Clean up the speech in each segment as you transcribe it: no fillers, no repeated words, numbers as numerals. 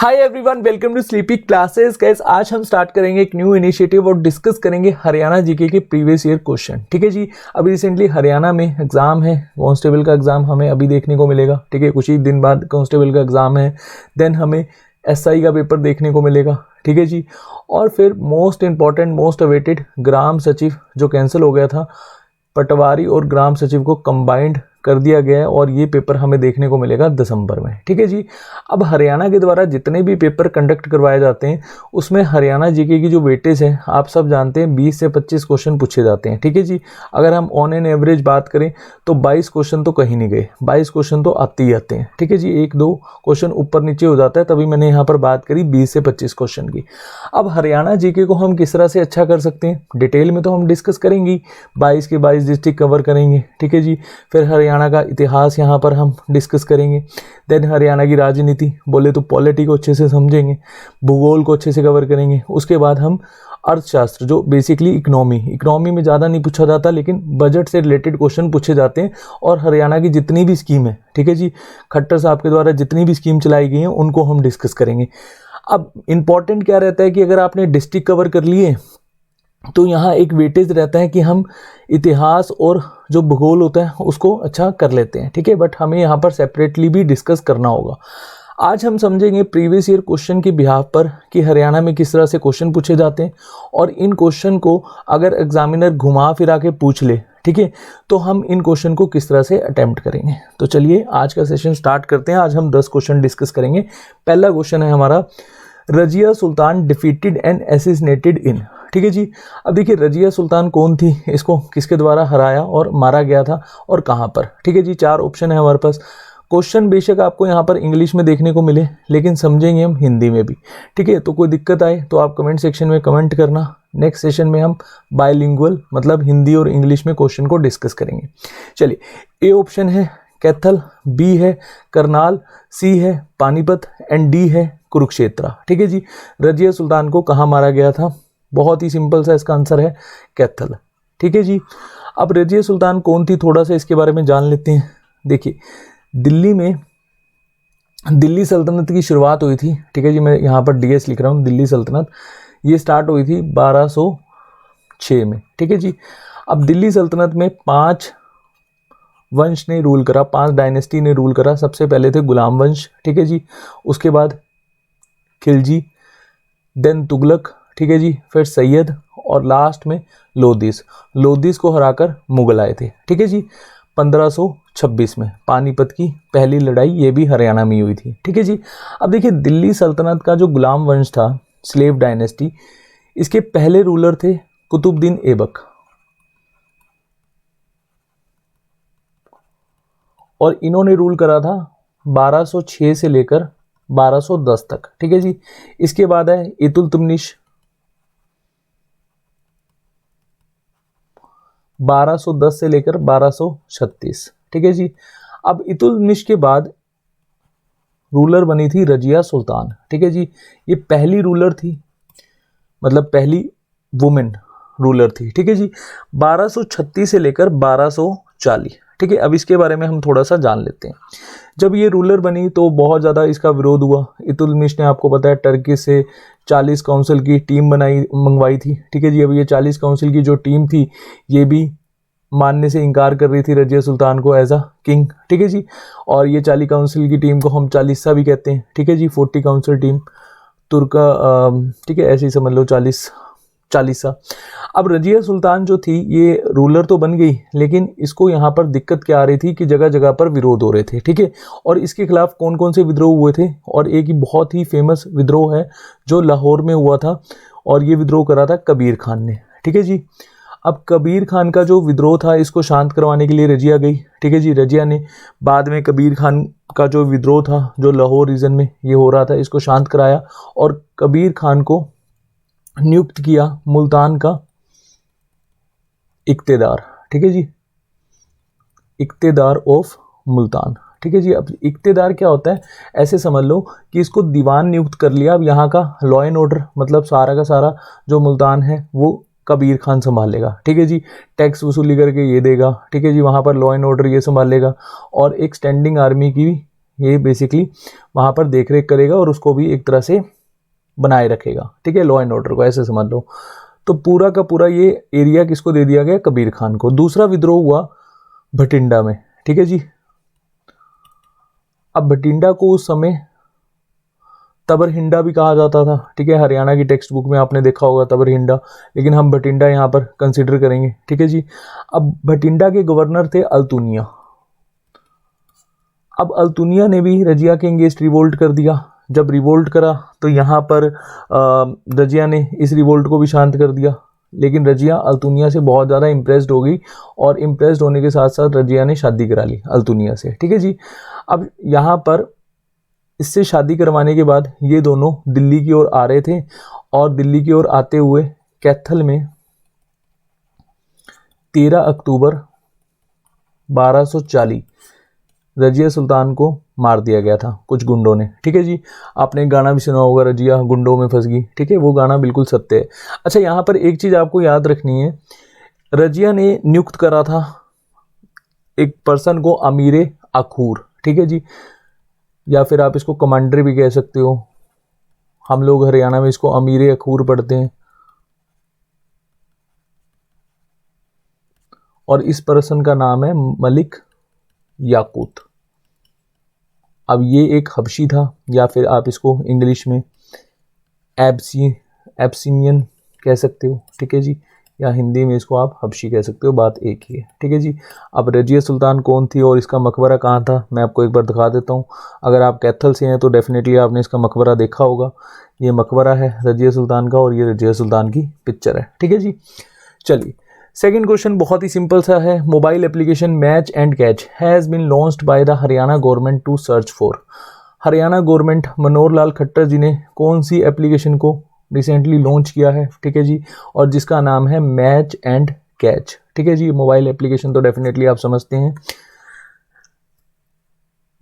Hi everyone, welcome to Sleepy Classes. Guys, आज हम start करेंगे एक न्यू इनिशिएटिव और डिस्कस करेंगे हरियाणा जीके के प्रीवियस ईयर क्वेश्चन। ठीक है जी। अभी रिसेंटली हरियाणा में एग्जाम है, कांस्टेबल का एग्जाम हमें अभी देखने को मिलेगा। ठीक है, कुछ ही दिन बाद कांस्टेबल का एग्जाम है, देन हमें एसआई का पेपर देखने को मिलेगा। ठीक है जी। और फिर मोस्ट इंपॉर्टेंट, मोस्ट अवेटेड ग्राम सचिव जो कैंसिल हो गया था, पटवारी और ग्राम सचिव को कंबाइंड कर दिया गया है और ये पेपर हमें देखने को मिलेगा दिसंबर में। ठीक है जी। अब हरियाणा के द्वारा जितने भी पेपर कंडक्ट करवाए जाते हैं उसमें हरियाणा जीके की जो वेटेज है आप सब जानते हैं 20 से 25 क्वेश्चन पूछे जाते हैं। ठीक है जी। अगर हम ऑन एन एवरेज बात करें तो 22 क्वेश्चन तो कहीं नहीं गए, 22 क्वेश्चन तो आते ही आते हैं। ठीक है जी। एक दो क्वेश्चन ऊपर नीचे हो जाता है, तभी मैंने यहाँ पर बात करी 20 से 25 क्वेश्चन की। अब हरियाणा जीके को हम किस तरह से अच्छा कर सकते हैं डिटेल में तो हम डिस्कस करेंगे, 22 के 22 डिस्ट्रिक्ट कवर करेंगे। ठीक है जी। फिर हरियाणा का इतिहास यहाँ पर हम डिस्कस करेंगे, देन हरियाणा की राजनीति बोले तो पॉलिटी को अच्छे से समझेंगे, भूगोल को अच्छे से कवर करेंगे। उसके बाद हम अर्थशास्त्र जो बेसिकली इकोनॉमी में ज़्यादा नहीं पूछा जाता लेकिन बजट से रिलेटेड क्वेश्चन पूछे जाते हैं, और हरियाणा की जितनी भी स्कीम है, ठीक है जी, खट्टर साहब के द्वारा जितनी भी स्कीम चलाई गई हैं उनको हम डिस्कस करेंगे। अब इम्पॉर्टेंट क्या रहता है कि अगर आपने डिस्ट्रिक्ट कवर कर लिए तो यहाँ एक वेटेज रहता है कि हम इतिहास और जो भूगोल होता है उसको अच्छा कर लेते हैं। ठीक है, बट हमें यहाँ पर सेपरेटली भी डिस्कस करना होगा। आज हम समझेंगे प्रीवियस ईयर क्वेश्चन के बिहाफ पर कि हरियाणा में किस तरह से क्वेश्चन पूछे जाते हैं, और इन क्वेश्चन को अगर एग्जामिनर घुमा फिरा के पूछ ले, ठीक है, तो हम इन क्वेश्चन को किस तरह से अटेम्प्ट करेंगे। तो चलिए आज का सेशन स्टार्ट करते हैं। आज हम 10 क्वेश्चन डिस्कस करेंगे। पहला क्वेश्चन है हमारा, Razia Sultan defeated and assassinated इन। ठीक है जी। अब देखिए रजिया सुल्तान कौन थी, इसको किसके द्वारा हराया और मारा गया था और कहाँ पर। ठीक है जी। 4 ऑप्शन है हमारे पास। क्वेश्चन बेशक आपको यहाँ पर इंग्लिश में देखने को मिले लेकिन समझेंगे हम हिंदी में भी। ठीक है, तो कोई दिक्कत आए तो आप कमेंट सेक्शन में कमेंट करना। नेक्स्ट सेशन में हम बायलिंगुअल मतलब हिंदी और इंग्लिश में क्वेश्चन को डिस्कस करेंगे। चलिए, ए ऑप्शन है कैथल, बी है करनाल, सी है पानीपत एंड डी है कुरुक्षेत्र। ठीक है जी। रजिया सुल्तान को कहाँ मारा गया था? बहुत ही सिंपल सा इसका आंसर है कैथल। ठीक है जी। अब रजिया सुल्तान कौन थी, थोड़ा सा इसके बारे में जान लेते हैं। देखिए दिल्ली में दिल्ली सल्तनत की शुरुआत हुई थी। ठीक है जी। मैं यहाँ पर डीएस लिख रहा हूँ, दिल्ली सल्तनत ये स्टार्ट हुई थी 1206 में। ठीक है जी। अब दिल्ली सल्तनत में 5 वंश ने रूल करा, 5 डायनेस्टी ने रूल करा। सबसे पहले थे गुलाम वंश, ठीक है जी, उसके बाद खिलजी, देन तुगलक, ठीक है जी, फिर सैयद और लास्ट में लोदीस को हराकर मुगल आए थे। ठीक है जी। 1526 में पानीपत की पहली लड़ाई ये भी हरियाणा में हुई थी। ठीक है जी। अब देखिए दिल्ली सल्तनत का जो गुलाम वंश था, स्लेव डायनेस्टी, इसके पहले रूलर थे कुतुबुद्दीन ऐबक, और इन्होंने रूल करा था 1206 से लेकर 1210 तक। ठीक है जी। इसके बाद है इतुलतमिश, 1210 से लेकर 1236। ठीक है जी। अब इतुलतमिश के बाद रूलर बनी थी रजिया सुल्तान। ठीक है जी। ये पहली रूलर थी, मतलब पहली वुमेन रूलर थी। ठीक है जी। 1236 से लेकर 1240। ठीक है। अब इसके बारे में हम थोड़ा सा जान लेते हैं। जब ये रूलर बनी तो बहुत ज़्यादा इसका विरोध हुआ। इतुलतमिश ने आपको पता है टर्की से 40 काउंसिल की टीम मंगवाई थी। ठीक है जी। अब ये 40 काउंसिल की जो टीम थी ये भी मानने से इनकार कर रही थी रजिया सुल्तान को एज अ किंग। ठीक है जी। और ये 40 काउंसिल की टीम को हम चालीसा भी कहते हैं। ठीक है जी। 40 काउंसिल टीम तुर्का, ठीक है, ऐसे ही समझ लो 40 अब रजिया सुल्तान जो थी ये रूलर तो बन गई लेकिन इसको यहाँ पर दिक्कत क्या आ रही थी कि जगह जगह पर विरोध हो रहे थे। ठीक है। और इसके खिलाफ कौन कौन से विद्रोह हुए थे, और एक ही बहुत ही फेमस विद्रोह है जो लाहौर में हुआ था, और ये विद्रोह करा था कबीर खान ने। ठीक है जी। अब कबीर खान का जो विद्रोह था इसको शांत करवाने के लिए रजिया गई। ठीक है जी। रजिया ने बाद में कबीर खान का जो विद्रोह था जो लाहौर रीजन में ये हो रहा था इसको शांत कराया, और कबीर खान को नियुक्त किया मुल्तान का इक्तेदार। ठीक है जी। इक्तेदार ऑफ मुल्तान। ठीक है जी। अब इक्तेदार क्या होता है, ऐसे समझ लो कि इसको दीवान नियुक्त कर लिया। अब यहाँ का लॉ एंड ऑर्डर मतलब सारा का सारा जो मुल्तान है वो कबीर खान संभालेगा। ठीक है जी। टैक्स वसूली करके ये देगा। ठीक है जी। वहाँ पर लॉ एंड ऑर्डर ये संभालेगा, और एक स्टैंडिंग आर्मी की ये बेसिकली वहाँ पर देख रेख करेगा और उसको भी एक तरह से बनाए रखेगा, ठीक है, लॉ एंड ऑर्डर को, ऐसे समझ लो। तो पूरा का पूरा ये एरिया किसको दे दिया गया? कबीर खान को। दूसरा विद्रोह हुआ भटिंडा में, ठीक है जी। अब भटिंडा को उस समय तबरहिंडा भी कहा जाता था, ठीक है, हरियाणा की टेक्स्ट बुक में आपने देखा होगा तबरहिंडा, लेकिन हम भटिंडा यहाँ पर कंसिडर करेंगे, ठीक है जी। अब भटिंडा के गवर्नर थे अल्तुनिया। अब अल्तुनिया ने भी रजिया के अगेंस्ट रिवोल्ट कर दिया। जब रिवोल्ट करा तो यहाँ पर रजिया ने इस रिवोल्ट को भी शांत कर दिया, लेकिन रजिया अल्तुनिया से बहुत ज़्यादा इम्प्रेस्ड हो गई और इम्प्रेस्ड होने के साथ साथ रजिया ने शादी करा ली अल्तुनिया से, ठीक है जी। अब यहाँ पर इससे शादी करवाने के बाद ये दोनों दिल्ली की ओर आ रहे थे और दिल्ली की ओर आते हुए कैथल में 13 अक्टूबर 1240 रजिया सुल्तान को मार दिया गया था कुछ गुंडों ने, ठीक है जी। आपने गाना भी सुना होगा, रजिया गुंडों में फंस गई, ठीक है, वो गाना बिल्कुल सत्य है। अच्छा, यहाँ पर एक चीज़ आपको याद रखनी है, रजिया ने नियुक्त करा था एक पर्सन को अमीरे अखूर, ठीक है जी, या फिर आप इसको कमांडर भी कह सकते हो। हम लोग हरियाणा में इसको अमीरे अखूर पढ़ते हैं। और इस पर्सन का नाम है मलिक याकूत। अब ये एक हबशी था, या फिर आप इसको इंग्लिश में एब्सिनियन कह सकते हो, ठीक है जी, या हिंदी में इसको आप हबशी कह सकते हो, बात एक ही है, ठीक है जी। अब रजिया सुल्तान कौन थी और इसका मकबरा कहाँ था, मैं आपको एक बार दिखा देता हूँ। अगर आप कैथल से हैं तो डेफिनेटली आपने इसका मकबरा देखा होगा। ये मकबरा है रजिया सुल्तान का और ये रजिया सुल्तान की पिक्चर है, ठीक है जी। चलिए, सेकंड क्वेश्चन बहुत ही सिंपल सा है। Mobile application match and catch has been launched by the Haryana government to search for. Haryana government Manohar Lal Khattar ji ने कौन सी एप्लीकेशन को रिसेंटली लॉन्च किया है, ठीक है जी, और जिसका नाम है मैच एंड कैच, ठीक है जी। मोबाइल एप्लीकेशन तो डेफिनेटली आप समझते हैं।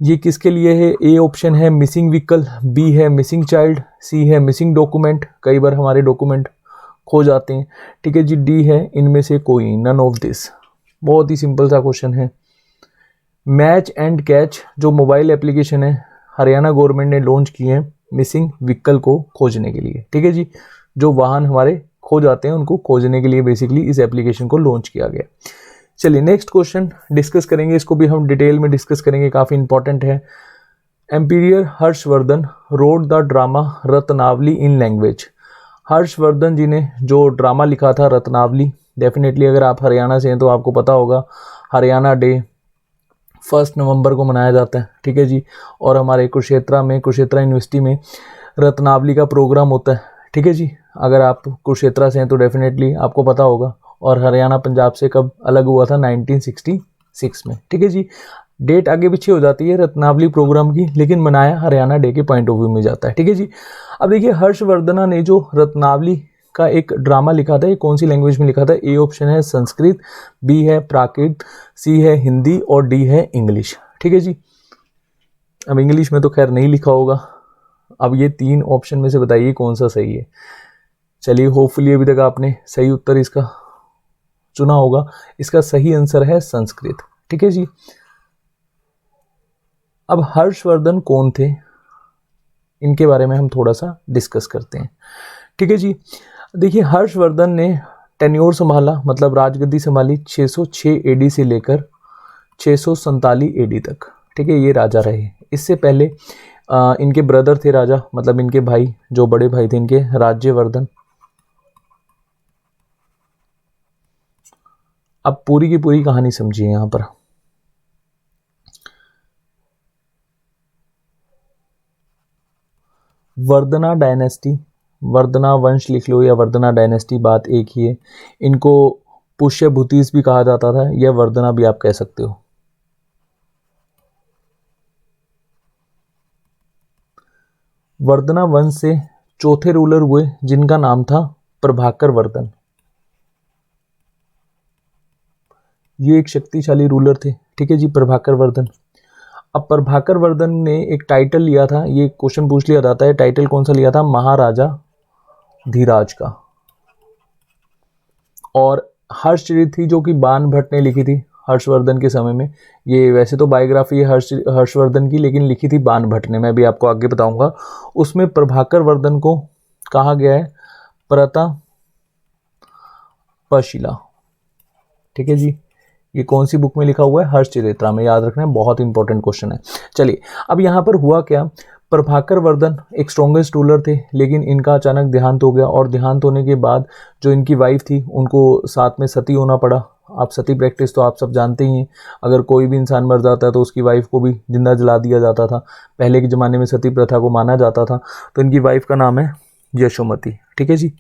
ये किसके लिए है? ए ऑप्शन है मिसिंग व्हीकल, बी है मिसिंग चाइल्ड, सी है मिसिंग डॉक्यूमेंट, कई बार हमारे डॉक्यूमेंट खो जाते हैं, ठीक है जी, डी है इनमें से कोई, नन ऑफ दिस। बहुत ही सिंपल सा क्वेश्चन है। मैच एंड कैच जो मोबाइल एप्लीकेशन है हरियाणा गवर्नमेंट ने लॉन्च की है मिसिंग व्हीकल को खोजने के लिए, ठीक है जी। जो वाहन हमारे खो जाते हैं उनको खोजने के लिए बेसिकली इस एप्लीकेशन को लॉन्च किया गया। चलिए नेक्स्ट क्वेश्चन डिस्कस करेंगे, इसको भी हम डिटेल में डिस्कस करेंगे, काफ़ी इंपॉर्टेंट है। Emperor Harshvardhan wrote the drama Ratnavali in language. Harshvardhan ji ने जो ड्रामा लिखा था रत्नावली, डेफिनेटली अगर आप हरियाणा से हैं तो आपको पता होगा हरियाणा डे 1 नवंबर को मनाया जाता है, ठीक है जी। और हमारे कुरुक्षेत्रा यूनिवर्सिटी में रत्नावली का प्रोग्राम होता है, ठीक है जी। अगर आप कुरुक्षेत्रा से हैं तो डेफिनेटली आपको पता होगा। और हरियाणा पंजाब से कब अलग हुआ था? 1966 में, ठीक है जी। डेट आगे पीछे हो जाती है रत्नावली प्रोग्राम की, लेकिन मनाया हरियाणा डे के पॉइंट ऑफ व्यू में जाता है, ठीक है जी। अब देखिए हर्षवर्धना ने जो रत्नावली का एक ड्रामा लिखा था, ये कौन सी लैंग्वेज में लिखा था? ए ऑप्शन है संस्कृत, बी है प्राकृत, सी है हिंदी और डी है इंग्लिश, ठीक है जी। अब इंग्लिश में तो खैर नहीं लिखा होगा। अब ये 3 ऑप्शन में से बताइए कौन सा सही है। चलिए, होपफुली अभी तक आपने सही उत्तर इसका चुना होगा। इसका सही आंसर है संस्कृत, ठीक है जी। अब हर्षवर्धन कौन थे, इनके बारे में हम थोड़ा सा डिस्कस करते हैं, ठीक है जी। देखिए हर्षवर्धन ने टेन्योर संभाला, मतलब राजगद्दी संभाली 606 एडी से लेकर 647 एडी तक, ठीक है, ये राजा रहे। इससे पहले इनके ब्रदर थे राजा, मतलब इनके भाई, जो बड़े भाई थे इनके, राज्यवर्धन। अब पूरी की पूरी कहानी समझिए यहाँ पर। वर्धना डायनेस्टी, वर्धना वंश लिख लो या वर्धना डायनेस्टी, बात एक ही है। इनको पुष्य भूतिस भी कहा जाता था, या वर्धना भी आप कह सकते हो। वर्धना वंश से चौथे रूलर हुए जिनका नाम था प्रभाकर वर्धन। ये एक शक्तिशाली रूलर थे, ठीक है जी, प्रभाकर वर्धन। अब प्रभाकर वर्धन ने एक टाइटल लिया था, ये क्वेश्चन पूछ लिया जाता है, टाइटल कौन सा लिया था? महाराजा धीराज का। और हर्षचरित थी जो कि बाण भट्ट ने लिखी थी। हर्षवर्धन के समय में। ये वैसे तो बायोग्राफी है हर्षवर्धन की, लेकिन लिखी थी बाण भट्ट ने, मैं भी आपको आगे बताऊंगा। उसमें प्रभाकर वर्धन को कहा गया है प्रतापशिला। ठीक है जी, ये कौन सी बुक में लिखा हुआ है? हर्षचरित्रा में, याद रखना है, बहुत इंपॉर्टेंट क्वेश्चन है। चलिए, अब यहाँ पर हुआ क्या, प्रभाकर वर्धन एक स्ट्रॉन्गेस्ट रूलर थे, लेकिन इनका अचानक देहांत हो गया, और देहांत होने के बाद जो इनकी वाइफ थी उनको साथ में सती होना पड़ा। आप सती प्रैक्टिस तो आप सब जानते ही हैं, अगर कोई भी इंसान मर जाता है तो उसकी वाइफ को भी जिंदा जला दिया जाता था। पहले के ज़माने में सती प्रथा को माना जाता था। तो इनकी वाइफ का नाम है यशोमती। ठीक है जी।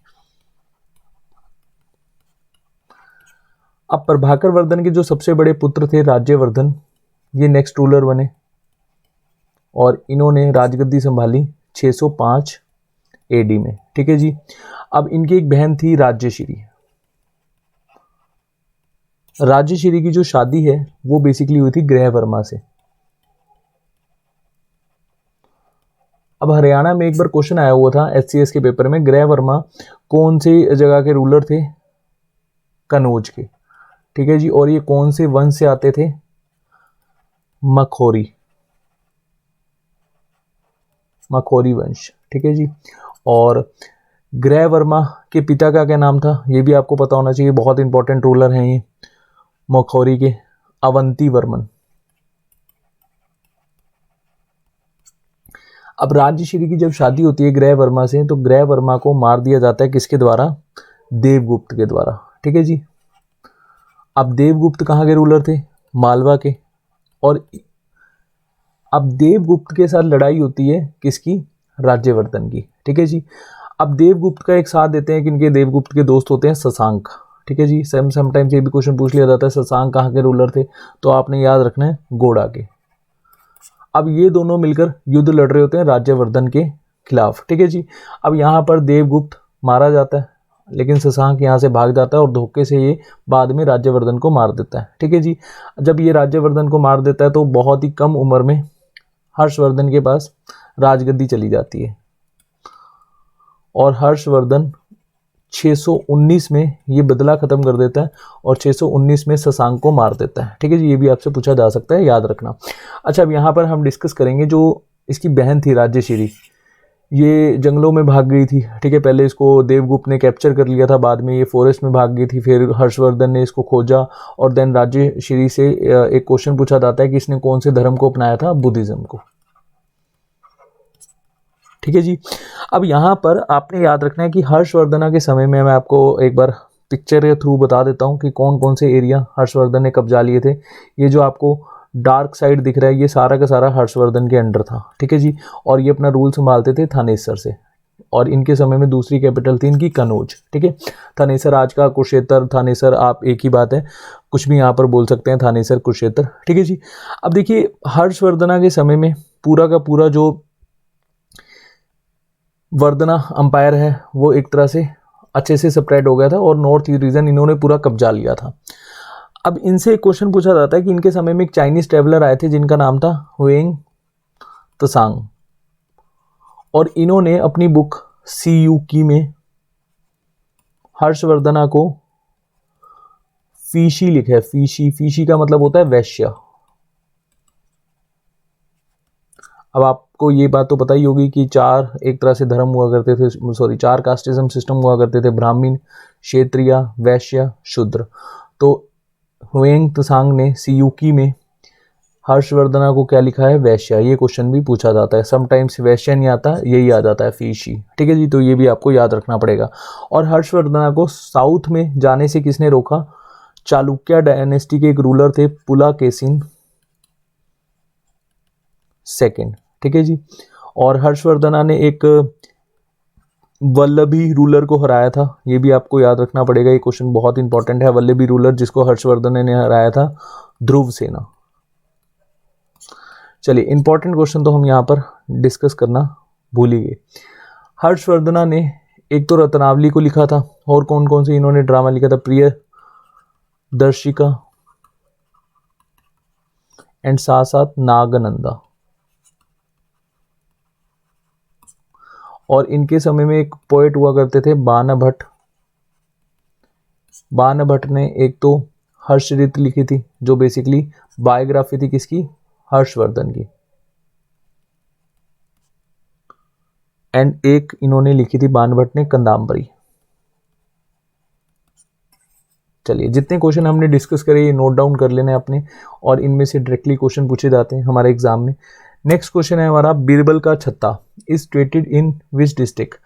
अब प्रभाकर वर्धन के जो सबसे बड़े पुत्र थे राज्यवर्धन, ये नेक्स्ट रूलर बने, और इन्होंने राजगद्दी संभाली 605 एडी में। ठीक है जी। अब इनकी एक बहन थी राज्यश्री। राज्यश्री की जो शादी है वो बेसिकली हुई थी ग्रह वर्मा से। अब हरियाणा में एक बार क्वेश्चन आया हुआ था एचसीएस के पेपर में, ग्रह वर्मा कौन से जगह के रूलर थे? कनौज के। ठीक है जी। और ये कौन से वंश से आते थे? मखोरी वंश। ठीक है जी। और ग्रह वर्मा के पिता का क्या नाम था? ये भी आपको पता होना चाहिए, बहुत इंपॉर्टेंट रूलर हैं ये मखौरी के, अवंती वर्मन। अब राज्यश्री की जब शादी होती है ग्रह वर्मा से, तो ग्रह वर्मा को मार दिया जाता है किसके द्वारा? देवगुप्त के द्वारा। ठीक है जी। अब देवगुप्त कहाँ के रूलर थे? मालवा के। और अब देवगुप्त के साथ लड़ाई होती है किसकी? राज्यवर्धन की। ठीक है जी। अब देवगुप्त का एक साथ देते हैं कि इनके देवगुप्त के दोस्त होते हैं शशांक। ठीक है जी। समटाइम्स ये भी क्वेश्चन पूछ लिया जाता है शशांक कहाँ के रूलर थे, तो आपने याद रखना है गोड़ा के। अब ये दोनों मिलकर युद्ध लड़ रहे होते हैं राज्यवर्धन के खिलाफ। ठीक है जी। अब यहाँ पर देवगुप्त मारा जाता है, लेकिन शशांक यहाँ से भाग जाता है और धोखे से ये बाद में राज्यवर्धन को मार देता है। ठीक है जी। जब ये राज्यवर्धन को मार देता है तो बहुत ही कम उम्र में हर्षवर्धन के पास राजगद्दी चली जाती है, और हर्षवर्धन 619 में ये बदला खत्म कर देता है और 619 में शशांक को मार देता है। ठीक है जी। ये भी आपसे पूछा जा सकता है, याद रखना। अच्छा, अब यहाँ पर हम डिस्कस करेंगे जो इसकी बहन थी राज्यश्री, ये जंगलों में भाग गई थी। ठीक है, पहले इसको देवगुप्त ने कैप्चर कर लिया था, बाद में ये फॉरेस्ट में भाग गई थी, फिर हर्षवर्धन ने इसको खोजा, और देन राज्यश्री से एक क्वेश्चन पूछा जाता है कि इसने कौन से धर्म को अपनाया था? बुद्धिज्म को। ठीक है जी। अब यहाँ पर आपने याद रखना है कि हर्षवर्धन के समय में, मैं आपको एक बार पिक्चर के थ्रू बता देता हूँ कि कौन कौन से एरिया हर्षवर्धन ने कब्जा लिए थे। ये जो आपको डार्क साइड दिख रहा है, ये सारा का सारा हर्षवर्धन के अंडर था। ठीक है जी। और ये अपना रूल संभालते थे थानेसर से, और इनके समय में दूसरी कैपिटल थी इनकी कनौज। ठीक है, थानेसर आज का कुरुक्षेत्र, थानेसर आप एक ही बात है, कुछ भी यहाँ पर बोल सकते हैं, थानेसर कुरुक्षेत्र। ठीक है जी। अब देखिए, हर्षवर्धन के समय में पूरा का पूरा जो वर्धना अंपायर है वो एक तरह से अच्छे से स्प्रेड हो गया था, और नॉर्थ ईस्ट रीजन इन्होंने पूरा कब्जा लिया था। अब इनसे एक क्वेश्चन पूछा जाता है कि इनके समय में एक चाइनीज ट्रेवलर आए थे जिनका नाम था हुएंग त्सांग, और इन्होंने अपनी बुक सी यू की में हर्षवर्धन को फीशी लिखा है। फीशी का मतलब होता है वैश्य। अब आपको ये बात तो पता ही होगी कि चार एक तरह से धर्म हुआ करते थे, चार कास्टिज्म सिस्टम हुआ करते थे, ब्राह्मण, क्षत्रिय, वैश्य, शूद्र। तो हुएंग त्सांग ने सीयूकी में हर्षवर्धन को क्या लिखा है? वैश्य। ये क्वेश्चन भी पूछा जाता है, समटाइम्स वैश्य नहीं आता, यही आ जाता है फीशी। ठीक है जी। तो ये भी आपको याद रखना पड़ेगा। और हर्षवर्धन को साउथ में जाने से किसने रोका? चालुक्य डायनेस्टी के एक रूलर थे पुलाकेशिन सेकेंड। ठीक है जी। और हर्षवर्धन ने एक वल्लभी रूलर को हराया था, ये भी आपको याद रखना पड़ेगा, ये क्वेश्चन बहुत इंपॉर्टेंट है। वल्लभी रूलर जिसको हर्षवर्धन ने हराया था, ध्रुव सेना। चलिए, इंपॉर्टेंट क्वेश्चन तो हम यहाँ पर डिस्कस करना भूल ही गए। हर्षवर्धन ने एक तो रत्नावली को लिखा था, और कौन कौन से इन्होंने ड्रामा लिखा था? प्रियदर्शिका एंड साथ साथ नागनंदा। और इनके समय में एक पोएट हुआ करते थे बाण भट्ट। बाण भट्ट ने एक तो हर्षरित लिखी थी, जो बेसिकली बायोग्राफी थी किसकी, हर्षवर्धन की। एंड एक इन्होंने लिखी थी बाणभट्ट ने, कंदामबरी। चलिए, जितने क्वेश्चन हमने डिस्कस करे ये नोट डाउन कर लेने अपने, और इनमें से डायरेक्टली क्वेश्चन पूछे जाते हैं हमारे एग्जाम में। नेक्स्ट क्वेश्चन है हमारा, बीरबल का छत्ता is situated in which district.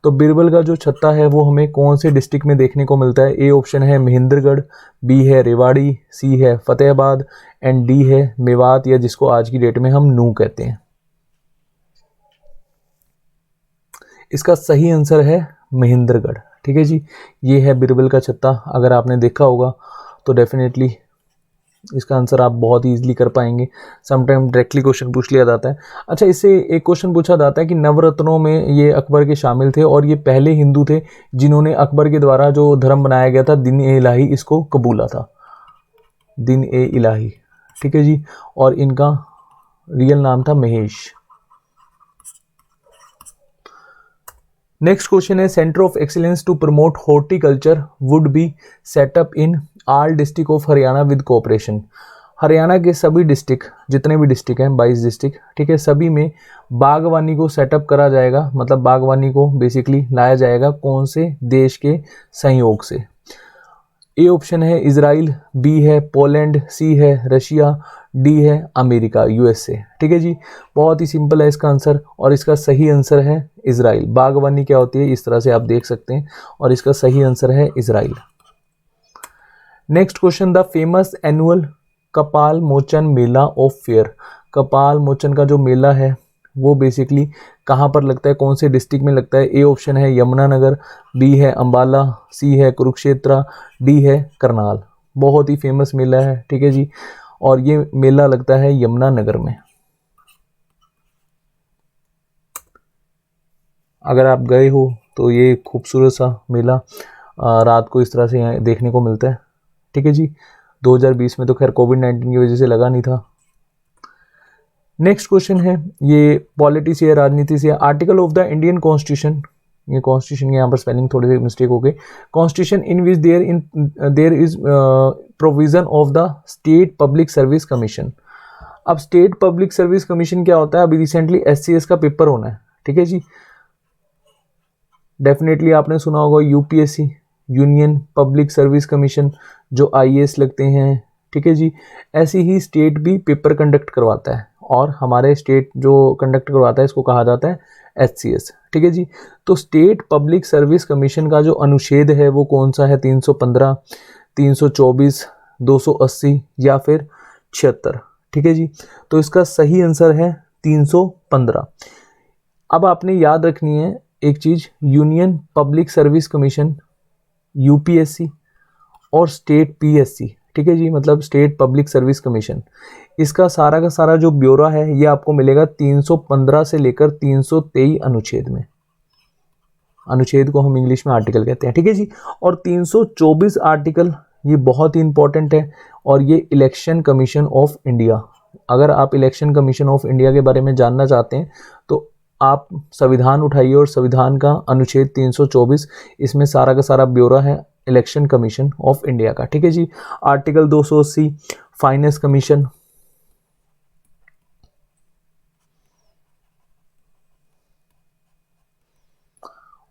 तो बीरबल का जो छत्ता है वो हमें कौन से डिस्ट्रिक्ट में देखने को मिलता है। ए ऑप्शन है महेंद्रगढ़, बी है रेवाड़ी, सी है फतेहाबाद, एंड डी है मेवात, या जिसको आज की डेट में हम नूह कहते हैं। इसका सही आंसर है महेंद्रगढ़। ठीक है जी, ये है बीरबल का छत्ता। अगर आपने देखा होगा तो डेफिनेटली इसका आंसर आप बहुत ईजिली कर पाएंगे। समटाइम डायरेक्टली क्वेश्चन पूछ लिया जाता है। अच्छा, इससे एक क्वेश्चन पूछा जाता है कि नवरत्नों में ये अकबर के शामिल थे, और ये पहले हिंदू थे जिन्होंने अकबर के द्वारा जो धर्म बनाया गया था दिन ए इलाही, इसको कबूला था, दिन ए इलाही। ठीक है जी, और इनका रियल नाम था महेश। नेक्स्ट क्वेश्चन है, centre of excellence to promote horticulture would be set up in all district of Haryana with cooperation. Haryana के सभी डिस्ट्रिक्ट, जितने भी डिस्ट्रिक्ट हैं 22 डिस्ट्रिक्ट, ठीक है, सभी में बागवानी को सेटअप करा जाएगा, मतलब बागवानी को बेसिकली लाया जाएगा कौन से देश के सहयोग से। ए ऑप्शन है इजराइल, बी है पोलैंड, सी है रशिया, डी है अमेरिका यूएसए। ठीक है जी, बहुत ही सिंपल है इसका आंसर, और इसका सही आंसर है इजराइल। बागवानी क्या होती है इस तरह से आप देख सकते हैं, और इसका सही आंसर है Israel. Next question, the famous annual Kapal Mochan Mela of fair. Kapal Mochan का जो मेला है वो बेसिकली कहाँ पर लगता है, कौन से डिस्ट्रिक्ट में लगता है। ए ऑप्शन है यमुनानगर, बी है अंबाला, सी है कुरुक्षेत्र, डी है करनाल। बहुत ही फेमस मेला है, ठीक है जी, और ये मेला लगता है यमुनानगर में। अगर आप गए हो तो ये खूबसूरत सा मेला रात को इस तरह से यहाँ देखने को मिलता है। ठीक है जी, 2020 में तो खैर कोविड-19 की वजह से लगा नहीं था। नेक्स्ट क्वेश्चन है, ये पॉलिटी से, राजनीति से। Article of the Indian constitution, ये कॉन्स्टिट्यूशन के यहाँ पर स्पेलिंग थोड़ी सी मिस्टेक हो गई। Constitution in which there is provision of the state public service commission. अब स्टेट पब्लिक सर्विस कमीशन क्या होता है, अभी रिसेंटली SCS का पेपर होना है। ठीक है जी, डेफिनेटली आपने सुना होगा UPSC, union public service commission, जो IAS लगते हैं। ठीक है जी, ऐसी ही स्टेट भी पेपर कंडक्ट करवाता है, और हमारे स्टेट जो कंडक्ट करवाता है इसको कहा जाता है SCS। ठीक है जी, तो स्टेट पब्लिक सर्विस कमीशन का जो अनुच्छेद है वो कौन सा है, 315, 324, 280 या फिर 76। ठीक है जी, तो इसका सही आंसर है 315। अब आपने याद रखनी है एक चीज, union public service commission UPSC और स्टेट PSC। ठीक है जी, मतलब स्टेट पब्लिक सर्विस कमीशन, इसका सारा का सारा जो ब्यौरा है ये आपको मिलेगा 315 से लेकर 323 अनुच्छेद में। अनुच्छेद को हम इंग्लिश में आर्टिकल कहते हैं। ठीक है जी, और 324 आर्टिकल ये बहुत ही इंपॉर्टेंट है, और ये इलेक्शन कमीशन ऑफ इंडिया। अगर आप इलेक्शन कमीशन ऑफ इंडिया के बारे में जानना चाहते हैं तो आप संविधान उठाइए, और संविधान का अनुच्छेद 324, इसमें सारा का सारा ब्यौरा है इलेक्शन कमीशन ऑफ इंडिया का। ठीक है जी, आर्टिकल 280 फाइनेंस कमीशन,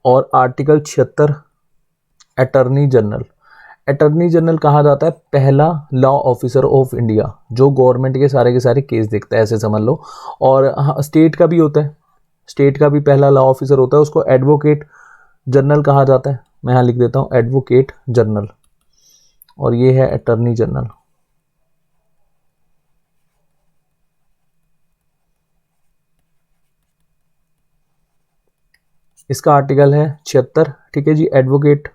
और article 76 attorney general. Attorney general कहा जाता है पहला लॉ ऑफिसर ऑफ इंडिया, जो गवर्नमेंट के सारे केस देखता है, ऐसे समझ लो। और स्टेट का भी होता है, स्टेट का भी पहला लॉ ऑफिसर होता है, उसको एडवोकेट जनरल कहा जाता है। मैं यहाँ लिख देता हूँ एडवोकेट जनरल, और ये है अटर्नी जनरल। इसका आर्टिकल है 76। ठीक है जी, एडवोकेट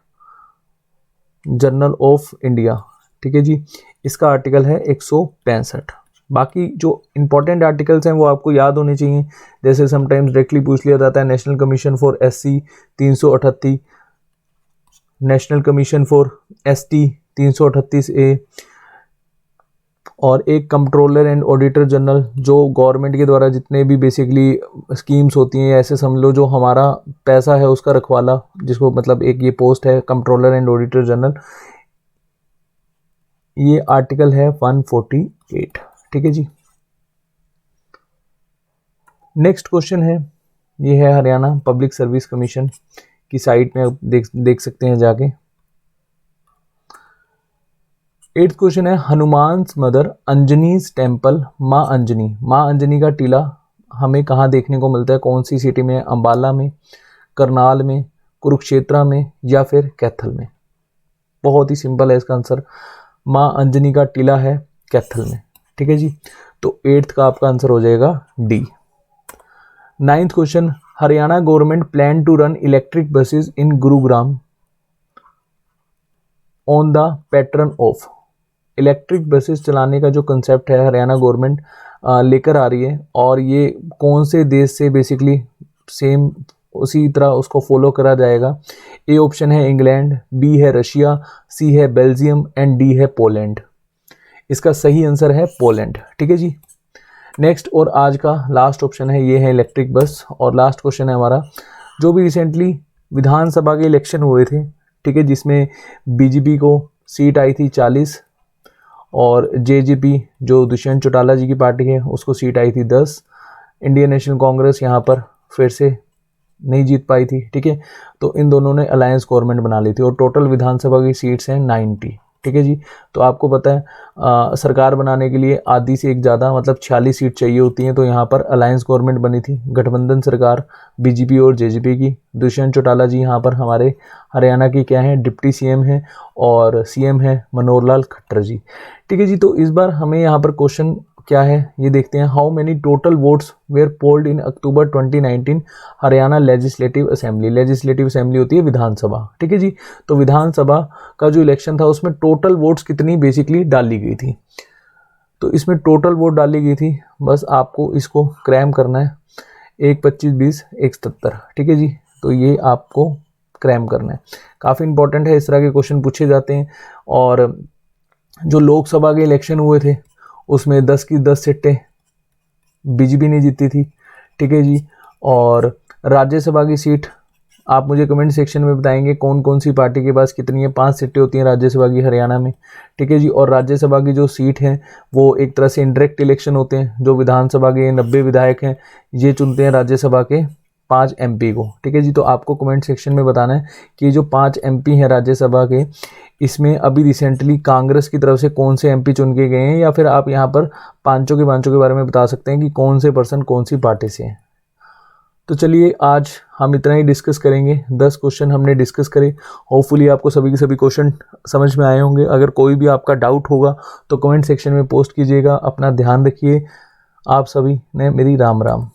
जनरल ऑफ इंडिया। ठीक है जी, इसका आर्टिकल है 165। बाकी जो इंपॉर्टेंट आर्टिकल्स हैं वो आपको याद होने चाहिए, जैसे समटाइम्स डायरेक्टली पूछ लिया जाता है national commission for SC 338, national commission for ST 338A, और एक कंट्रोलर एंड ऑडिटर जनरल, जो गवर्नमेंट के द्वारा जितने भी बेसिकली स्कीम्स होती हैं, ऐसे समझ लो जो हमारा पैसा है उसका रखवाला, जिसको मतलब एक ये पोस्ट है कंट्रोलर एंड ऑडिटर जनरल। ये आर्टिकल है 148, ठीक है जी। नेक्स्ट क्वेश्चन है, ये है हरियाणा पब्लिक सर्विस कमीशन की साइट में आप देख सकते हैं जाके। 8th क्वेश्चन है, हनुमान्स मदर अंजनीज टेम्पल, माँ अंजनी का टीला हमें कहाँ देखने को मिलता है, कौन सी सिटी में, अंबाला में, करनाल में, कुरुक्षेत्र में या फिर कैथल में। बहुत ही सिंपल है इसका आंसर, माँ अंजनी का टीला है कैथल में, ठीक है जी। तो 8th का आपका आंसर हो जाएगा D. 9th question, Haryana government plan to run electric buses in Gurugram on the pattern of. Electric buses चलाने का जो कंसेप्ट है हरियाणा गवर्नमेंट लेकर आ रही है, और ये कौन से देश से बेसिकली सेम उसी तरह उसको फॉलो करा जाएगा। ए ऑप्शन है इंग्लैंड, बी है रशिया, सी है बेल्जियम एंड डी है पोलैंड। इसका सही आंसर है पोलैंड, ठीक है जी। नेक्स्ट और आज का लास्ट ऑप्शन है, ये है इलेक्ट्रिक बस। और लास्ट क्वेश्चन है हमारा, जो भी रिसेंटली विधानसभा के इलेक्शन हुए थे, ठीक है, जिसमें बीजेपी को सीट आई थी 40 और जेजेपी जो दुष्यंत चौटाला जी की पार्टी है उसको सीट आई थी 10। इंडियन नेशनल कांग्रेस यहाँ पर फिर से नहीं जीत पाई थी, ठीक है। तो इन दोनों ने अलायंस गवर्नमेंट बना ली थी और टोटल विधानसभा की सीट्स हैं 90, ठीक है जी। तो आपको पता है सरकार बनाने के लिए आधी से एक ज़्यादा मतलब 46 सीट चाहिए होती हैं। तो यहाँ पर अलायंस गवर्नमेंट बनी थी, गठबंधन सरकार बीजेपी और जेजेपी की। दुष्यंत चौटाला जी यहाँ पर हमारे हरियाणा की क्या है, डिप्टी सीएम हैं और सीएम है मनोहर लाल खट्टर जी, ठीक है जी। तो इस बार हमें यहाँ पर क्वेश्चन क्या है ये देखते हैं। How many total votes were polled in October 2019 Haryana legislative assembly. Legislative assembly होती है विधानसभा, ठीक है जी। तो विधानसभा का जो इलेक्शन था उसमें टोटल वोट्स कितनी बेसिकली डाली गई थी, तो इसमें टोटल वोट डाली गई थी, बस आपको इसको क्रैम करना है, 1, 25, 20, 177, ठीक है जी। तो ये आपको क्रैम करना है, काफ़ी इंपॉर्टेंट है, इस तरह के क्वेश्चन पूछे जाते हैं। और जो लोकसभा के इलेक्शन हुए थे उसमें 10 की 10 सीटें बीजेपी ने जीती थी, ठीक है जी। और राज्यसभा की सीट आप मुझे कमेंट सेक्शन में बताएंगे कौन कौन सी पार्टी के पास कितनी है। 5 सीटें होती हैं राज्यसभा की हरियाणा में, ठीक है जी। और राज्यसभा की जो सीट है वो एक तरह से इनडायरेक्ट इलेक्शन होते हैं, जो विधानसभा के 90 विधायक हैं ये चुनते हैं राज्यसभा के 5 MP को, ठीक है जी। तो आपको कमेंट सेक्शन में बताना है कि जो 5 MP हैं राज्यसभा के, इसमें अभी रिसेंटली कांग्रेस की तरफ से कौन से MP चुन के गए हैं, या फिर आप यहाँ पर पांचों के बारे में बता सकते हैं कि कौन से पर्सन कौन सी पार्टी से हैं। तो चलिए आज हम इतना ही डिस्कस करेंगे, 10 क्वेश्चन हमने डिस्कस करे। होपफुली आपको सभी के सभी क्वेश्चन समझ में आए होंगे। अगर कोई भी आपका डाउट होगा तो कमेंट सेक्शन में पोस्ट कीजिएगा। अपना ध्यान रखिए। आप सभी ने मेरी राम राम।